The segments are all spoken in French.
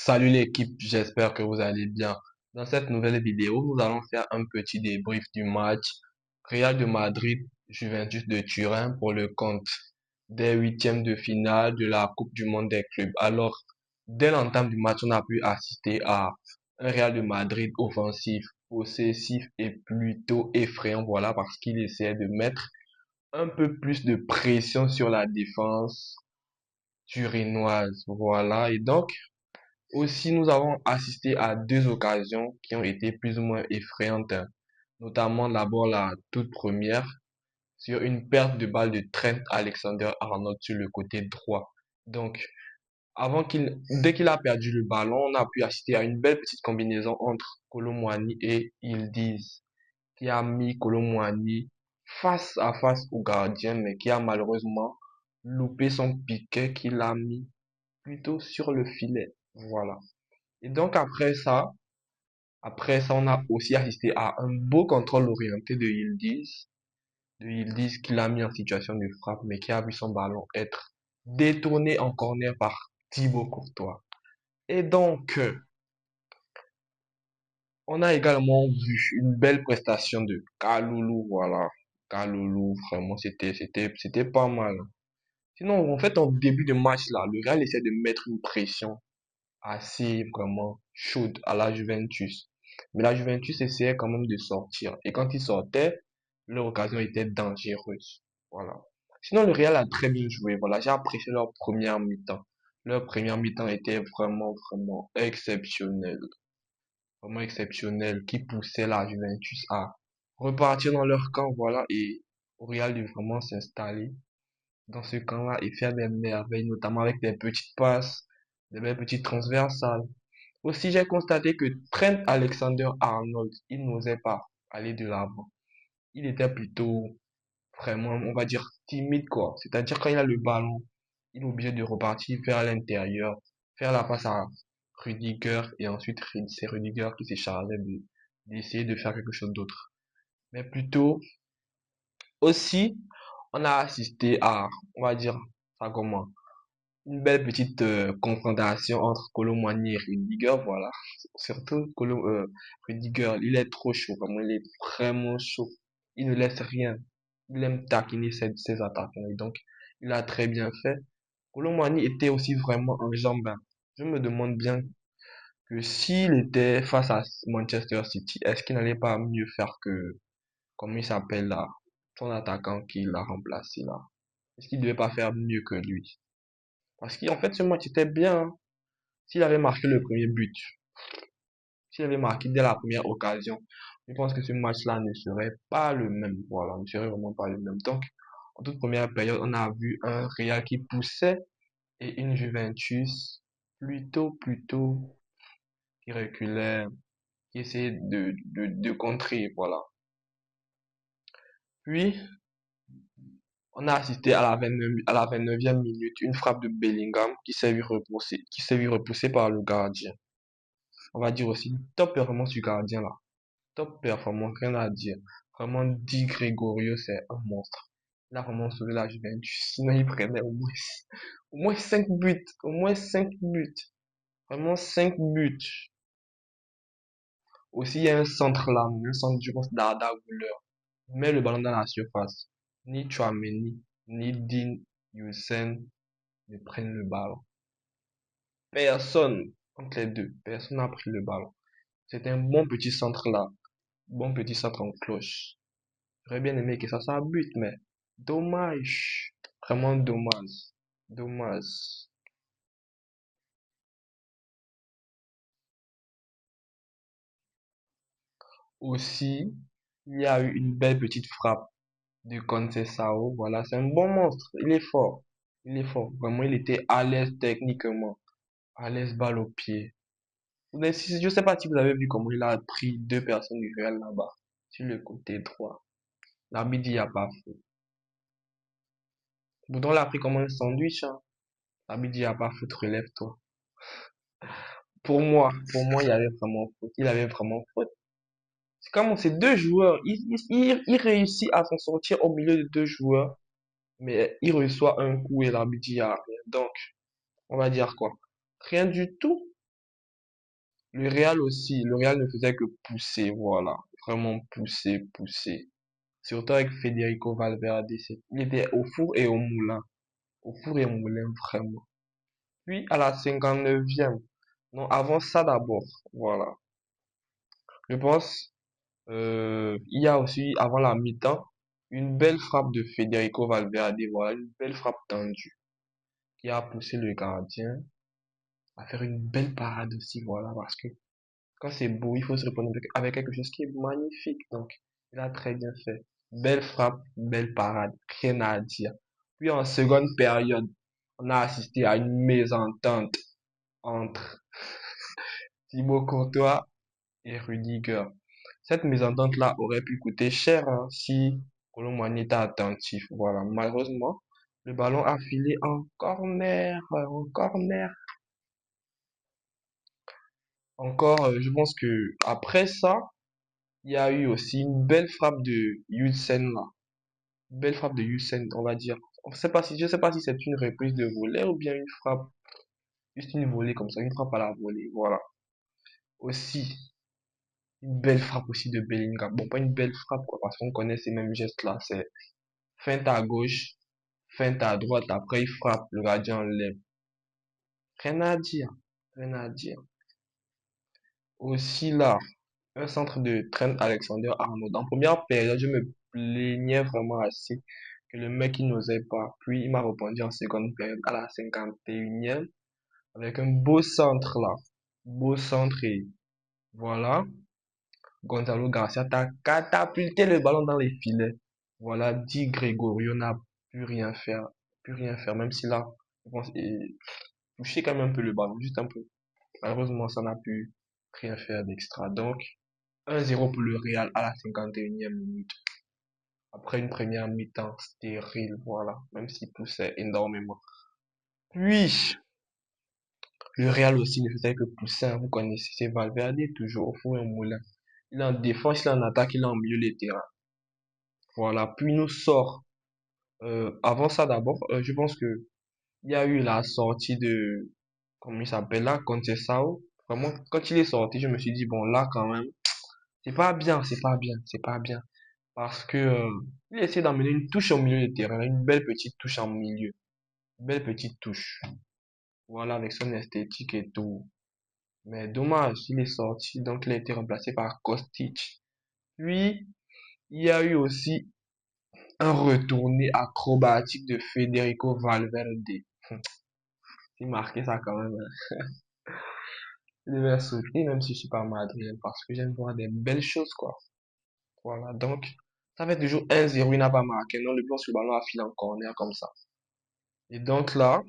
Salut l'équipe, j'espère que vous allez bien. Dans cette nouvelle vidéo, nous allons faire un petit débrief du match Real de Madrid, Juventus de Turin pour le compte des huitièmes de finale de la Coupe du Monde des clubs. Alors, dès l'entame du match, on a pu assister à un Real de Madrid offensif, possessif et plutôt effrayant, voilà, parce qu'il essayait de mettre un peu plus de pression sur la défense turinoise, voilà. Et donc, aussi, nous avons assisté à deux occasions qui ont été plus ou moins effrayantes, notamment d'abord la toute première sur une perte de balle de Trent Alexander-Arnold sur le côté droit. Donc, dès qu'il a perdu le ballon, on a pu assister à une belle petite combinaison entre Kolo Muani et Yildiz, qui a mis Kolo Muani face à face au gardien, mais qui a malheureusement loupé son piquet qu'il a mis plutôt sur le filet. Voilà. Et donc après ça, on a aussi assisté à un beau contrôle orienté de Yildiz qui l'a mis en situation de frappe, mais qui a vu son ballon être détourné en corner par Thibaut Courtois. Et donc, on a également vu une belle prestation de Kalulu, voilà. Kalulu, vraiment, c'était pas mal. Sinon, en fait, en début de match, là, le Real essaie de mettre une pression assez vraiment chaude à la Juventus. Mais la Juventus essayait quand même de sortir. Et quand ils sortaient, leur occasion était dangereuse. Voilà. Sinon, le Real a très bien joué. Voilà, j'ai apprécié leur première mi-temps. Leur première mi-temps était vraiment exceptionnelle. Vraiment exceptionnelle, qui poussait la Juventus à repartir dans leur camp, voilà, et au Real de vraiment s'installer dans ce camp-là et faire des merveilles, notamment avec des petites passes, des belles petites transversales. Aussi, j'ai constaté que Trent Alexander-Arnold, il n'osait pas aller de l'avant. Il était plutôt vraiment, on va dire, timide, quoi. C'est-à-dire quand il a le ballon, il est obligé de repartir vers l'intérieur, faire la passe à Rudiger et ensuite c'est Rudiger qui s'est chargé d'essayer de faire quelque chose d'autre. Mais plutôt, aussi, on a assisté à, on va dire, ça comment, une belle petite confrontation entre Kolo Muani et Rudiger, voilà. Surtout Rudiger, il est trop chaud, vraiment, il est vraiment chaud. Il ne laisse rien. Il aime taquiner ses attaquants et donc il a très bien fait. Kolo Muani était aussi vraiment un jambin. Je me demande bien que s'il était face à Manchester City, est-ce qu'il n'allait pas mieux faire que, comment il s'appelle là, son attaquant qui l'a remplacé là. Est-ce qu'il devait pas faire mieux que lui? Parce qu'en fait, ce match était bien, hein. S'il avait marqué le premier but, s'il avait marqué dès la première occasion, je pense que ce match-là ne serait pas le même. Voilà, ne serait vraiment pas le même. Donc, en toute première période, on a vu un Real qui poussait et une Juventus plutôt qui reculait, qui essayait de contrer. Voilà. Puis, on a assisté à à la 29e minute, une frappe de Bellingham qui s'est vu repoussé par le gardien. On va dire aussi top performance du gardien là. Top performance, rien à dire. Vraiment, Di Gregorio, c'est un monstre. Il a vraiment sauvé la Juventus. Sinon, il prenait au moins 5 buts. Au moins 5 buts. Vraiment 5 buts. Aussi, il y a un centre là, un centre du poste d'Arda Güler. Il met le ballon dans la surface. Ni Chouameni, ni Dean Huijsen ne prennent le ballon. Personne, entre les deux, personne n'a pris le ballon. C'est un bon petit centre là. Bon petit centre en cloche. J'aurais bien aimé que ça bute, mais dommage. Vraiment dommage. Dommage. Aussi, il y a eu une belle petite frappe de Conceição. Voilà, c'est un bon monstre. Il est fort. Il est fort. Vraiment, il était à l'aise techniquement. À l'aise balle au pied. Je sais pas si vous avez vu comment il a pris deux personnes du Real là-bas. Sur le côté droit. L'arbitre dit, il n'y a pas faute. Boudon l'a pris comme un sandwich, hein. L'arbitre dit, il n'y a pas faute, relève-toi. Pour moi, il y avait vraiment faute. Il avait vraiment faute. C'est comme ces deux joueurs, il réussit à s'en sortir au milieu de deux joueurs, mais il reçoit un coup et l'arbitre dit, ah, rien. Donc, on va dire quoi? Rien du tout. Le Real aussi, le Real ne faisait que pousser, voilà. Vraiment pousser, pousser. Surtout avec Federico Valverde. Il était au four et au moulin. Au four et au moulin, vraiment. Puis à la 59e. Non, avant ça d'abord. Voilà. Je pense, il y a aussi, avant la mi-temps, une belle frappe de Federico Valverde. Voilà, une belle frappe tendue qui a poussé le gardien à faire une belle parade aussi. Voilà, parce que quand c'est beau, il faut se répondre avec quelque chose qui est magnifique. Donc, il a très bien fait. Belle frappe, belle parade. Rien à dire. Puis en seconde période, on a assisté à une mésentente entre Thibaut Courtois et Rudiger. Cette mésentente-là aurait pu coûter cher hein, si Colomboigny était attentif. Voilà, malheureusement, le ballon a filé en corner, en corner. Encore, je pense que après ça, il y a eu aussi une belle frappe de Hulsen là. Une belle frappe de Hulsen, on va dire. Je sais pas si c'est une reprise de volée ou bien une frappe, juste une volée comme ça, une frappe à la volée. Voilà. Aussi, une belle frappe aussi de Bellingham. Bon, pas une belle frappe, quoi, parce qu'on connaît ces mêmes gestes-là. C'est feinte à gauche, feinte à droite, après il frappe, le gardien enlève. Rien à dire. Rien à dire. Aussi là, un centre de Trent Alexander-Arnold. En première période, je me plaignais vraiment assez que le mec il n'osait pas. Puis il m'a répondu en seconde période à la 51e avec un beau centre là. Beau centre et voilà. Gonzalo Garcia t'a catapulté le ballon dans les filets. Voilà, dit Gregorio n'a pu rien faire. Pu rien faire, même s'il a, je pense, touché quand même un peu le ballon, juste un peu. Malheureusement, ça n'a pu rien faire d'extra. Donc, 1-0 pour le Real à la 51e minute. Après une première mi-temps stérile, voilà, même s'il poussait énormément. Puis, le Real aussi ne faisait que pousser, hein. Vous connaissez, c'est Valverde, toujours au fond et au moulin. Il est en défense, il est en attaque, il est en milieu des terrains. Voilà, puis il nous sort. Avant ça d'abord, je pense que il y a eu la sortie de, comment il s'appelle là, Conceição. Vraiment, quand il est sorti, je me suis dit, bon là quand même, c'est pas bien, c'est pas bien, c'est pas bien. Parce que il essaie d'amener une touche au milieu du terrain, une belle petite touche en milieu. Une belle petite touche. Voilà, avec son esthétique et tout. Mais dommage, il est sorti, donc il a été remplacé par Kostic. Puis, il y a eu aussi un retourné acrobatique de Federico Valverde. Il marqué ça quand même, hein. Je devais sauter, même si je suis pas madrilène, parce que j'aime voir des belles choses, quoi. Voilà, donc, ça fait toujours 1-0, il n'a pas marqué. Non, le plan sur le ballon a filé en corner comme ça. Et donc là,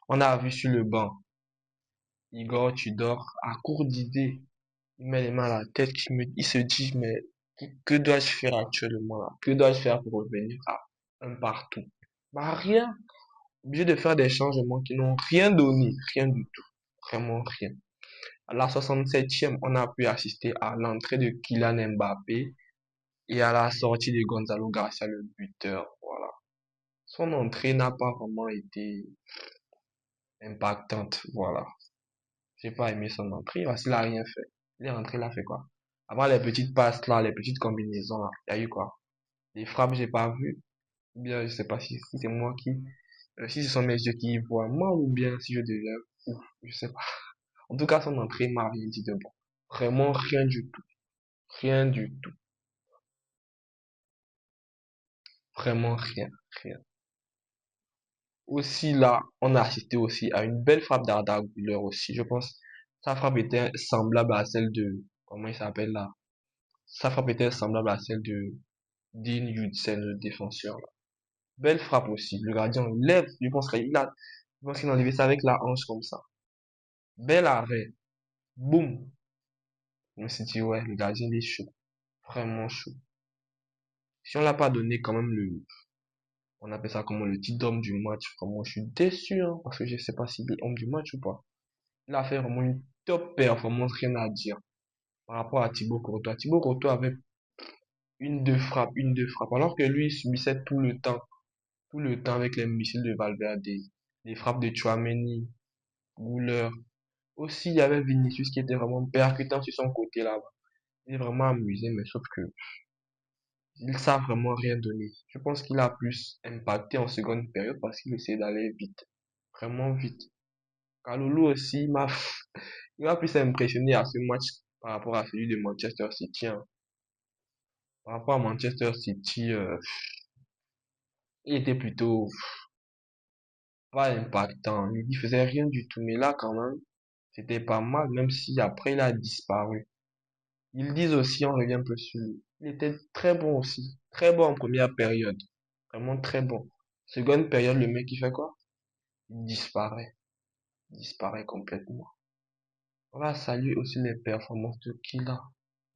on a vu sur le banc, Igor Tudor, à court d'idées. Il met les mains à la tête, il se dit, mais que dois-je faire actuellement là? Que dois-je faire pour revenir à un partout? Bah rien, obligé de faire des changements qui n'ont rien donné, rien du tout, vraiment rien. À la 67e, on a pu assister à l'entrée de Kylian Mbappé et à la sortie de Gonzalo Garcia, le buteur. Voilà. Son entrée n'a pas vraiment été impactante. Voilà. J'ai pas aimé son entrée parce qu'il a rien fait. Il est rentré, il a fait quoi? Avant les petites passes là, les petites combinaisons là, il y a eu quoi? Les frappes, j'ai pas vu. Ou bien, je sais pas si c'est moi qui, si ce sont mes yeux qui y voient mal ou bien si je deviens ouf, je sais pas. En tout cas, son entrée m'a rien dit de bon. Vraiment rien du tout. Rien du tout. Vraiment rien. Rien. Aussi là, on a assisté aussi à une belle frappe d'Arda Güler aussi. Je pense, sa frappe était semblable à celle de, comment il s'appelle là? Sa frappe était semblable à celle de Dean Hudson, le défenseur là. Belle frappe aussi. Le gardien lève, je pense qu'il a enlevé ça avec la hanche comme ça. Bel arrêt. Boum. Je me suis dit, ouais, le gardien il est chaud. Vraiment chaud. Si on l'a pas donné quand même on appelle ça comment le titre d'homme du match. Vraiment, je suis déçu, hein, parce que je sais pas s'il est homme du match ou pas. Il a fait vraiment une top performance, rien à dire. Par rapport à Thibaut Courtois. Thibaut Courtois avait une, deux frappes, alors que lui, il subissait tout le temps avec les missiles de Valverde, les frappes de Tchouaméni, Güler. Aussi, il y avait Vinicius qui était vraiment percutant sur son côté là-bas. Il est vraiment amusé, mais sauf que il savent vraiment rien donner. Je pense qu'il a plus impacté en seconde période parce qu'il essaie d'aller vite. Vraiment vite. Kalulu aussi il m'a plus impressionné à ce match par rapport à celui de Manchester City, hein. Par rapport à Manchester City, il était plutôt pas impactant. Il faisait rien du tout. Mais là, quand même, c'était pas mal, même si après il a disparu. Ils disent aussi, on revient un peu sur lui. Il était très bon aussi. Très bon en première période. Vraiment très bon. Seconde période, le mec, il fait quoi? Il disparaît. Il disparaît complètement. On va saluer aussi les performances de Kila.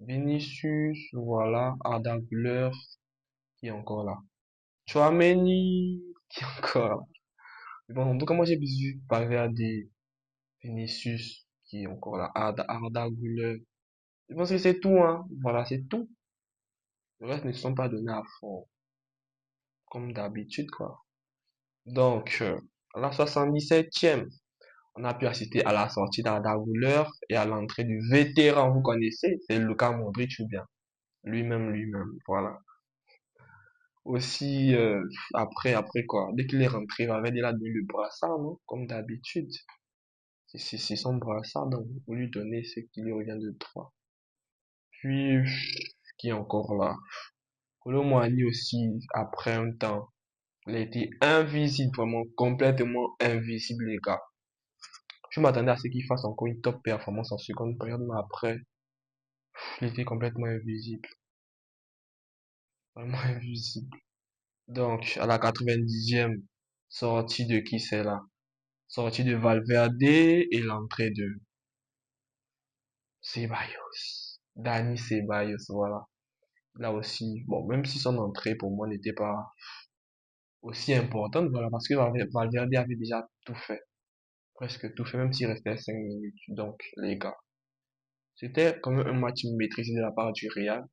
Vinicius, voilà. Arda Güler, qui est encore là. Chouameni, qui est encore là. Bon, en tout cas, moi, j'ai vu Valverde, Vinicius, qui est encore là. Arda Güler. Je pense que c'est tout, hein. Voilà, c'est tout. Le reste ne sont pas donnés à fond, comme d'habitude, quoi. Donc, à la 77e, on a pu assister à la sortie d'Arda Güler et à l'entrée du vétéran, vous connaissez, c'est Luka Modric ou bien lui-même, voilà. Aussi, après quoi, dès qu'il est rentré, il avait déjà donné le brassard, non? Comme d'habitude. C'est son brassard, donc vous lui donner ce qui lui revient de droit. Puis, qui est encore là? Kolo Muani aussi, après un temps, il a été invisible, vraiment complètement invisible, les gars. Je m'attendais à ce qu'il fasse encore une top performance en seconde période, mais après, il était complètement invisible. Vraiment invisible. Donc, à la 90e, sortie de qui c'est là? Sortie de Valverde et l'entrée de Ceballos. Dani Ceballos, voilà. Là aussi, bon, même si son entrée pour moi n'était pas aussi importante, voilà, parce que Valverde avait déjà tout fait. Presque tout fait, même s'il restait 5 minutes. Donc, les gars, c'était quand même un match maîtrisé de la part du Real.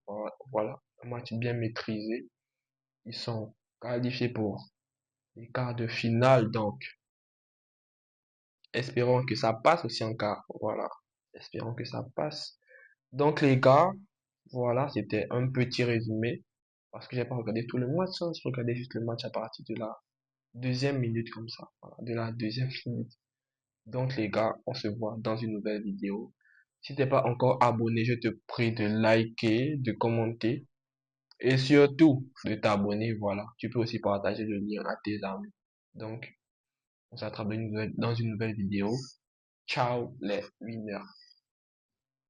Voilà, un match bien maîtrisé. Ils sont qualifiés pour les quarts de finale, donc espérons que ça passe aussi en quart. Voilà, espérons que ça passe. Donc les gars, voilà, c'était un petit résumé parce que j'ai pas regardé tout le match, hein. J'ai regardé juste le match à partir de la deuxième minute comme ça, voilà, de la deuxième minute. Donc les gars, on se voit dans une nouvelle vidéo. Si t'es pas encore abonné, je te prie de liker, de commenter et surtout de t'abonner. Voilà, tu peux aussi partager le lien à tes amis. Donc, on se retrouve dans une nouvelle vidéo. Ciao les winners.